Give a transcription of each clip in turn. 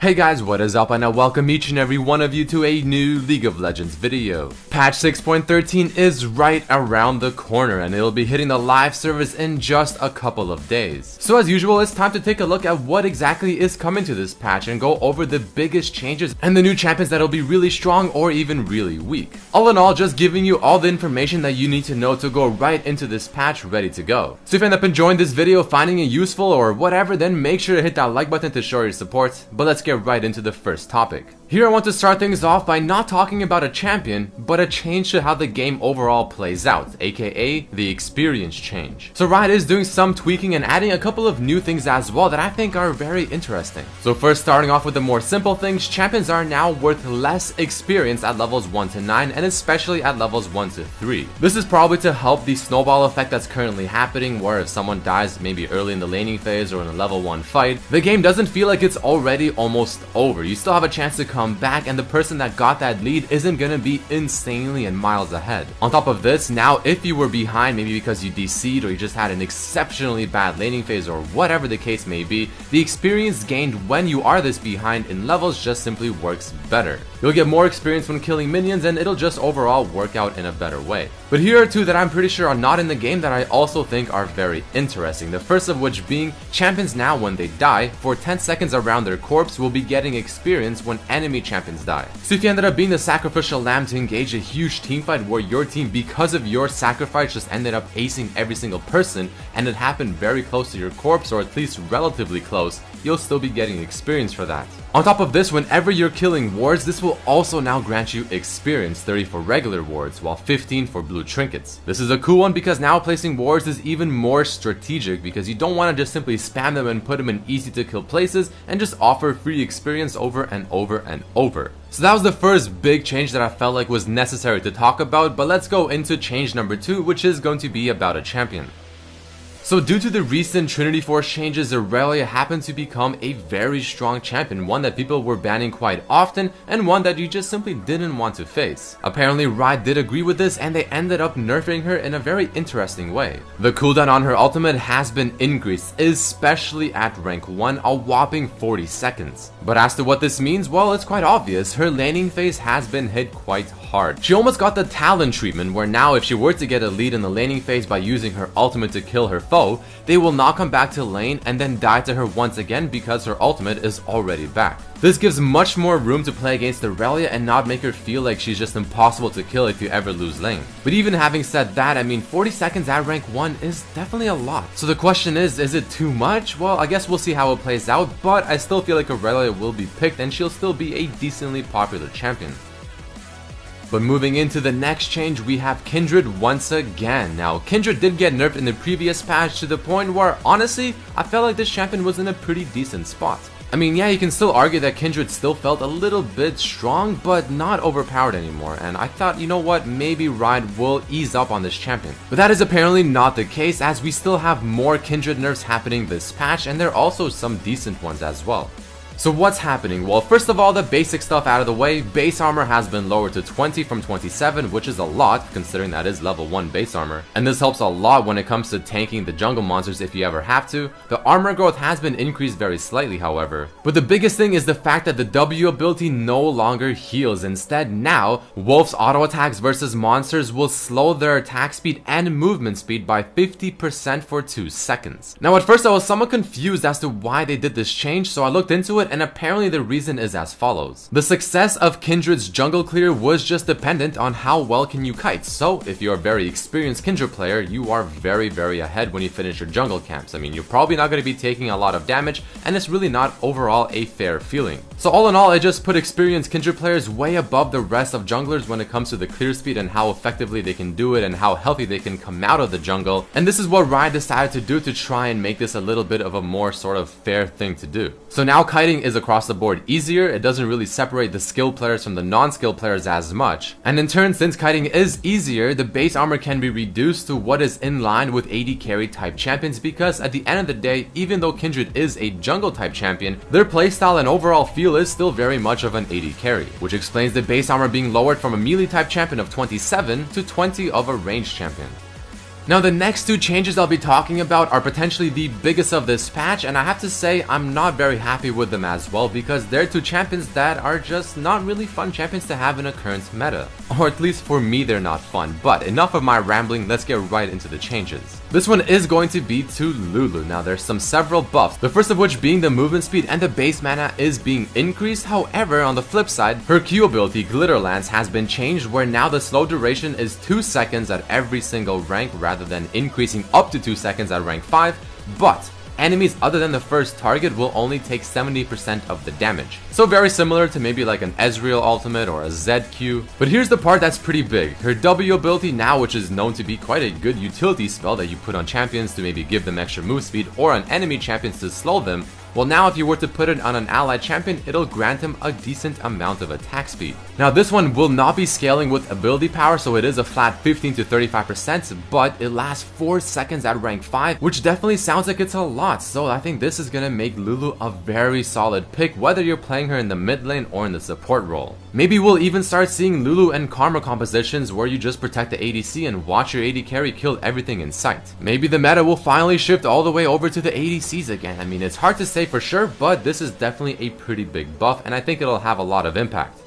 Hey guys, what is up, and I welcome each and every one of you to a new League of Legends video. Patch 6.13 is right around the corner and it'll be hitting the live service in just a couple of days. So as usual, it's time to take a look at what exactly is coming to this patch and go over the biggest changes and the new champions that'll be really strong or even really weak. All in all, just giving you all the information that you need to know to go right into this patch ready to go. So if you end up enjoying this video, finding it useful or whatever, then make sure to hit that like button to show your support. But let's get right into the first topic. Here I want to start things off by not talking about a champion, but a change to how the game overall plays out, aka the experience change. So Riot is doing some tweaking and adding a couple of new things as well that I think are very interesting. So first, starting off with the more simple things, champions are now worth less experience at levels 1 to 9 and especially at levels 1 to 3. This is probably to help the snowball effect that's currently happening, where if someone dies maybe early in the laning phase or in a level 1 fight, the game doesn't feel like it's already almost over. You still have a chance to come back and the person that got that lead isn't gonna be insanely and miles ahead. On top of this, now if you were behind maybe because you DC'd or you just had an exceptionally bad laning phase or whatever the case may be, the experience gained when you are this behind in levels just simply works better. You'll get more experience when killing minions and it'll just overall work out in a better way. But here are two that I'm pretty sure are not in the game that I also think are very interesting. The first of which being, champions now when they die, for 10 seconds around their corpse will be getting experience when enemy champions die. So if you ended up being the sacrificial lamb to engage a huge teamfight where your team, because of your sacrifice, just ended up acing every single person and it happened very close to your corpse or at least relatively close, you'll still be getting experience for that. On top of this, whenever you're killing wards, this will also now grant you experience, 30 for regular wards, while 15 for blue trinkets. This is a cool one because now placing wards is even more strategic because you don't want to just simply spam them and put them in easy to kill places and just offer free experience over and over and over. So that was the first big change that I felt like was necessary to talk about, but let's go into change number 2, which is going to be about a champion. So due to the recent Trinity Force changes, Aurelia happened to become a very strong champion, one that people were banning quite often and one that you just simply didn't want to face. Apparently Riot did agree with this and they ended up nerfing her in a very interesting way. The cooldown on her ultimate has been increased, especially at rank 1, a whopping 40 seconds. But as to what this means, well, it's quite obvious. Her laning phase has been hit quite hard. She almost got the Talon treatment, where now if she were to get a lead in the laning phase by using her ultimate to kill her foe, they will not come back to lane and then die to her once again because her ultimate is already back. This gives much more room to play against Aurelia and not make her feel like she's just impossible to kill if you ever lose lane. But even having said that, I mean 40 seconds at rank 1 is definitely a lot. So the question is it too much? Well, I guess we'll see how it plays out, but I still feel like Aurelia will be picked and she'll still be a decently popular champion. But moving into the next change, we have Kindred once again. Now, Kindred did get nerfed in the previous patch to the point where, honestly, I felt like this champion was in a pretty decent spot. I mean, yeah, you can still argue that Kindred still felt a little bit strong, but not overpowered anymore, and I thought, you know what, maybe Riot will ease up on this champion. But that is apparently not the case, as we still have more Kindred nerfs happening this patch, and there are also some decent ones as well. So what's happening? Well, first of all, the basic stuff out of the way, base armor has been lowered to 20 from 27, which is a lot considering that is level 1 base armor. And this helps a lot when it comes to tanking the jungle monsters if you ever have to. The armor growth has been increased very slightly, however. But the biggest thing is the fact that the W ability no longer heals. Instead, now, Wolf's auto attacks versus monsters will slow their attack speed and movement speed by 50% for 2 seconds. Now, at first I was somewhat confused as to why they did this change, so I looked into it, and apparently the reason is as follows. The success of Kindred's jungle clear was just dependent on how well can you kite. So if you're a very experienced Kindred player, you are very ahead when you finish your jungle camps. I mean, you're probably not going to be taking a lot of damage and it's really not overall a fair feeling. So all in all, I just put experienced Kindred players way above the rest of junglers when it comes to the clear speed and how effectively they can do it and how healthy they can come out of the jungle. And this is what Riot decided to do to try and make this a little bit of a more sort of fair thing to do. So now kiting is across the board easier. It doesn't really separate the skilled players from the non-skilled players as much. And in turn, since kiting is easier, the base armor can be reduced to what is in line with AD carry type champions, because at the end of the day, even though Kindred is a jungle type champion, their playstyle and overall feel is still very much of an AD carry, which explains the base armor being lowered from a melee type champion of 27 to 20 of a ranged champion. Now the next two changes I'll be talking about are potentially the biggest of this patch, and I have to say I'm not very happy with them as well because they're two champions that are just not really fun champions to have in a current meta. Or at least for me they're not fun, but enough of my rambling, let's get right into the changes. This one is going to be to Lulu. Now there's several buffs, the first of which being the movement speed and the base mana is being increased. However, on the flip side, her Q ability Glitter Lance has been changed where now the slow duration is 2 seconds at every single rank rather than increasing up to 2 seconds at rank 5, but enemies other than the first target will only take 70% of the damage. So very similar to maybe like an Ezreal ultimate or a ZQ. But here's the part that's pretty big. Her W ability now, which is known to be quite a good utility spell that you put on champions to maybe give them extra move speed or on enemy champions to slow them, well now if you were to put it on an allied champion, it'll grant him a decent amount of attack speed. Now this one will not be scaling with ability power, so it is a flat 15 to 35%, but it lasts 4 seconds at rank 5, which definitely sounds like it's a lot, so I think this is gonna make Lulu a very solid pick whether you're playing her in the mid lane or in the support role. Maybe we'll even start seeing Lulu and Karma compositions where you just protect the ADC and watch your AD carry kill everything in sight. Maybe the meta will finally shift all the way over to the ADCs again. I mean, it's hard to say for sure, but this is definitely a pretty big buff and I think it'll have a lot of impact.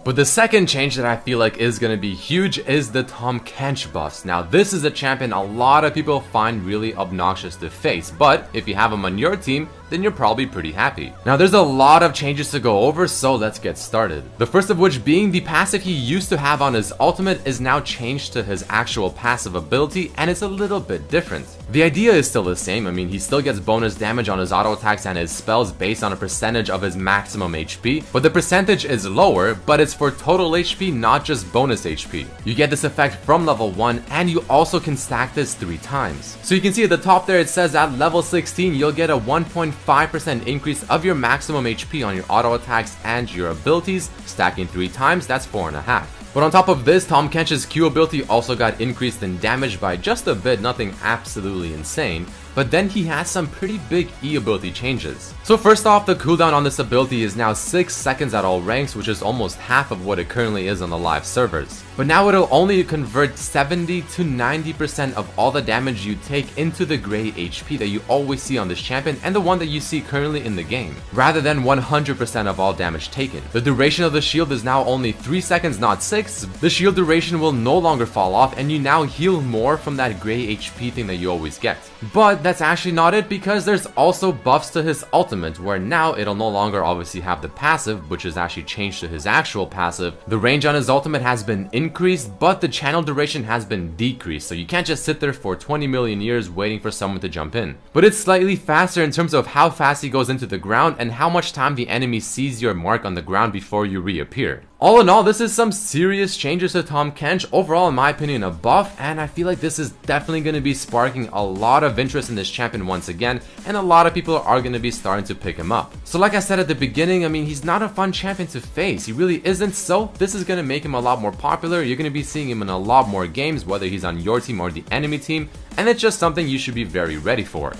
But the second change that I feel like is going to be huge is the Tahm Kench buffs. Now this is a champion a lot of people find really obnoxious to face, but if you have him on your team, then you're probably pretty happy. Now there's a lot of changes to go over, so let's get started. The first of which being the passive he used to have on his ultimate is now changed to his actual passive ability, and it's a little bit different. The idea is still the same. I mean, he still gets bonus damage on his auto attacks and his spells based on a percentage of his maximum HP, but the percentage is lower, but it's for total HP, not just bonus HP. You get this effect from level 1, and you also can stack this 3 times. So you can see at the top there it says at level 16 you'll get a 1.5% increase of your maximum HP on your auto attacks and your abilities, stacking 3 times, that's 4.5. But on top of this, Tahm Kench's Q ability also got increased in damage by just a bit, nothing absolutely insane, but then he has some pretty big E ability changes. So first off, the cooldown on this ability is now 6 seconds at all ranks, which is almost half of what it currently is on the live servers. But now it'll only convert 70 to 90% of all the damage you take into the gray HP that you always see on this champion and the one that you see currently in the game, rather than 100% of all damage taken. The duration of the shield is now only 3 seconds, not 6. The shield duration will no longer fall off, and you now heal more from that gray HP thing that you always get. But that's actually not it, because there's also buffs to his ultimate, where now it'll no longer obviously have the passive, which is actually changed to his actual passive. The range on his ultimate has been increased, but the channel duration has been decreased, so you can't just sit there for 20 million years waiting for someone to jump in. But it's slightly faster in terms of how fast he goes into the ground and how much time the enemy sees your mark on the ground before you reappear. All in all, this is some serious changes to Tahm Kench. Overall, in my opinion, a buff, and I feel like this is definitely going to be sparking a lot of interest in this champion once again, and a lot of people are going to be starting to pick him up. So like I said at the beginning, I mean, he's not a fun champion to face. He really isn't, so this is going to make him a lot more popular. You're going to be seeing him in a lot more games, whether he's on your team or the enemy team, and it's just something you should be very ready for.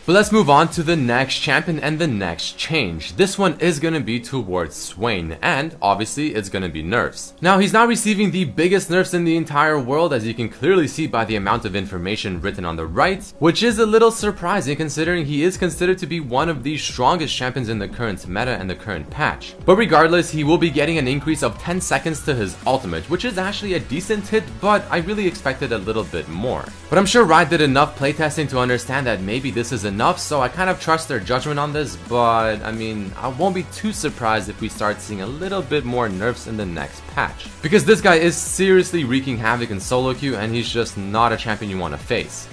But let's move on to the next champion and the next change. This one is going to be towards Swain, and obviously it's going to be nerfs. Now he's not receiving the biggest nerfs in the entire world, as you can clearly see by the amount of information written on the right, which is a little surprising considering he is considered to be one of the strongest champions in the current meta and the current patch. But regardless, he will be getting an increase of 10 seconds to his ultimate, which is actually a decent hit, but I really expected a little bit more. But I'm sure Riot did enough playtesting to understand that maybe this is enough, so I kind of trust their judgment on this, but I mean, I won't be too surprised if we start seeing a little bit more nerfs in the next patch. Because this guy is seriously wreaking havoc in solo queue, and he's just not a champion you want to face.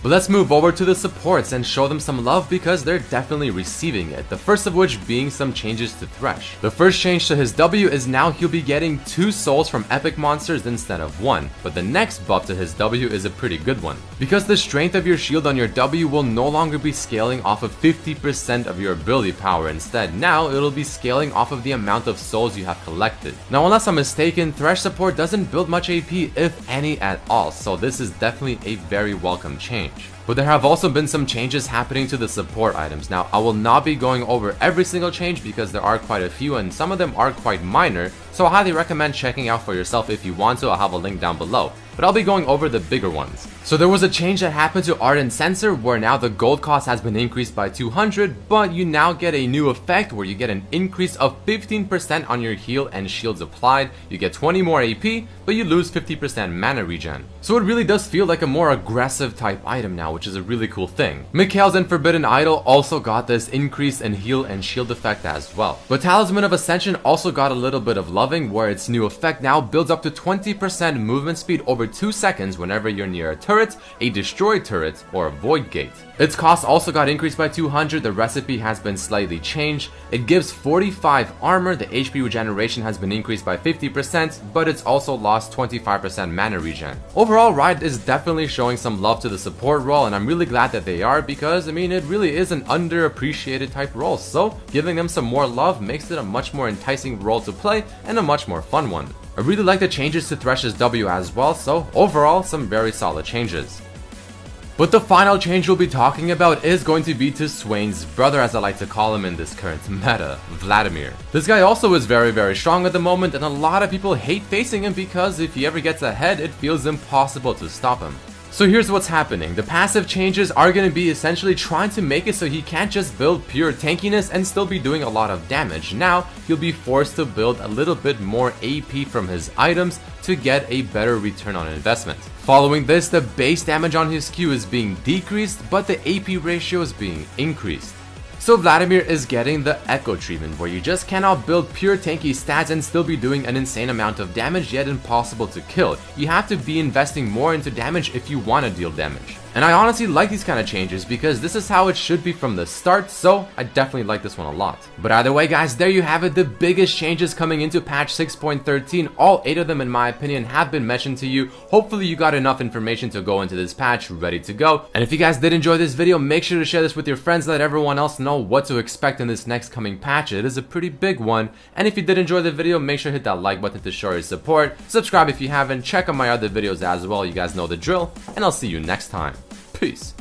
But let's move over to the supports and show them some love because they're definitely receiving it. The first of which being some changes to Thresh. The first change to his W is now he'll be getting 2 souls from epic monsters instead of 1. But the next buff to his W is a pretty good one, because the strength of your shield on your W will no longer be scaling off of 50% of your ability power. Instead, now it'll be scaling off of the amount of souls you have collected. Now unless I'm mistaken, Thresh support doesn't build much AP, if any at all, so this is definitely a very welcome change. But there have also been some changes happening to the support items. Now, I will not be going over every single change because there are quite a few and some of them are quite minor, so I highly recommend checking out for yourself if you want to. I'll have a link down below. but I'll be going over the bigger ones. So there was a change that happened to Ardent Sensor where now the gold cost has been increased by 200, but you now get a new effect where you get an increase of 15% on your heal and shields applied. You get 20 more AP, but you lose 50% mana regen. So it really does feel like a more aggressive type item now, which is a really cool thing. Mikhail's and Forbidden Idol also got this increase in heal and shield effect as well. But Talisman of Ascension also got a little bit of loving where its new effect now builds up to 20% movement speed over 2 seconds whenever you're near a turret, a destroyed turret, or a void gate. Its cost also got increased by 200, the recipe has been slightly changed. It gives 45 armor, the HP regeneration has been increased by 50%, but it's also lost 25% mana regen. Overall, Riot is definitely showing some love to the support role, and I'm really glad that they are because, I mean, it really is an underappreciated type role, so giving them some more love makes it a much more enticing role to play and a much more fun one. I really like the changes to Thresh's W as well, so overall, some very solid changes. But the final change we'll be talking about is going to be to Swain's brother, as I like to call him in this current meta, Vladimir. This guy also is very strong at the moment, and a lot of people hate facing him because if he ever gets ahead, it feels impossible to stop him. So here's what's happening. The passive changes are going to be essentially trying to make it so he can't just build pure tankiness and still be doing a lot of damage. Now, he'll be forced to build a little bit more AP from his items to get a better return on investment. Following this, the base damage on his Q is being decreased, but the AP ratio is being increased. So Vladimir is getting the Echo treatment, where you just cannot build pure tanky stats and still be doing an insane amount of damage, yet impossible to kill. You have to be investing more into damage if you want to deal damage. And I honestly like these kind of changes because this is how it should be from the start, so I definitely like this one a lot. But either way guys, there you have it, the biggest changes coming into patch 6.13. All 8 of them in my opinion have been mentioned to you. Hopefully you got enough information to go into this patch ready to go. And if you guys did enjoy this video, make sure to share this with your friends, let everyone else know what to expect in this next coming patch. It is a pretty big one. And if you did enjoy the video, make sure to hit that like button to show your support. Subscribe if you haven't, check out my other videos as well, you guys know the drill, and I'll see you next time. Peace.